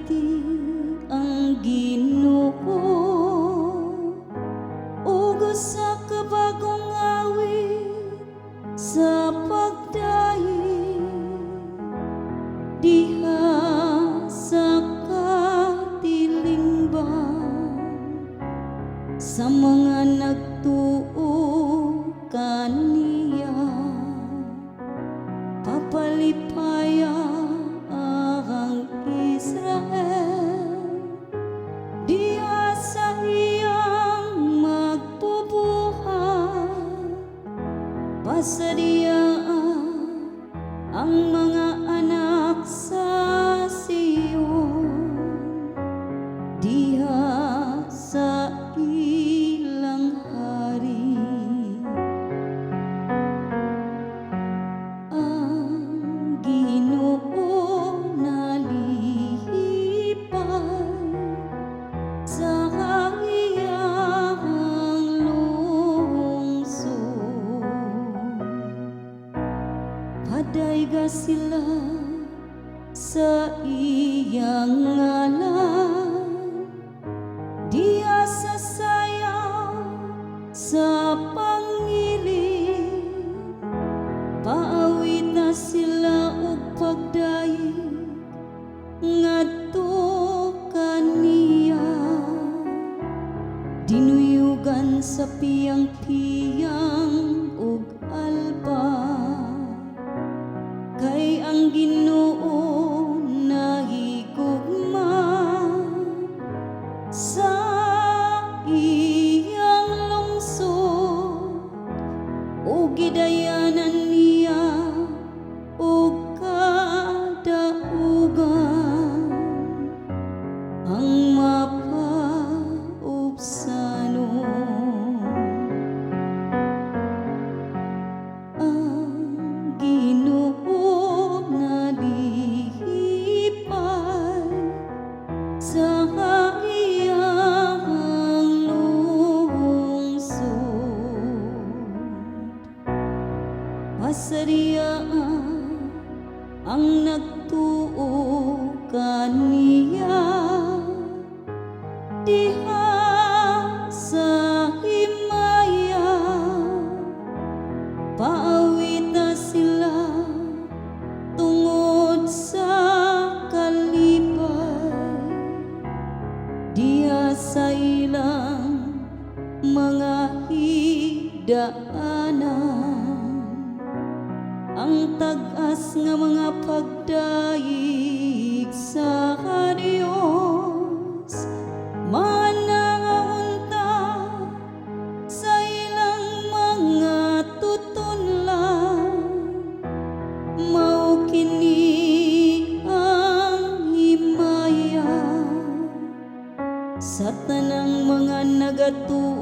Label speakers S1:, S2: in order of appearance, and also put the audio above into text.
S1: iti ang Ginoo, ug sa kabagong awit sa pagdayi diha sa katilingban sa mga nagtuo kaniya. Papalipaya ang Israel diha sa iyang magbubuhat. Pasadiya ang mga anak sa Sion diha sa ilang hari. Ang Ginoo nalipay sa iyang lungsod. Padayga sila sa iyang ngalan diha sa sayaw sa pangiling. Paawit na sila og pagdaig ngadto kaniya. Dinuyugan sa piyang-piyang ug alba, kay ang Ginoo nahigugma sa iyang lungsod, ug gidayanan niya ug kadaugan ang mapaubsanon. Ang Ginoo nalipay sa iyang lungsod. Pasadiya ang nagtuo kaniya diha sa himaya. Paawit na sila tungod sa kalipay diha sa ilang mga higdaanan. Ang tag-as nga mga pagdaig sa Dios manaunta sa ilang mga tutunlan. Mao kini ang himaya sa tanang mga nagatuo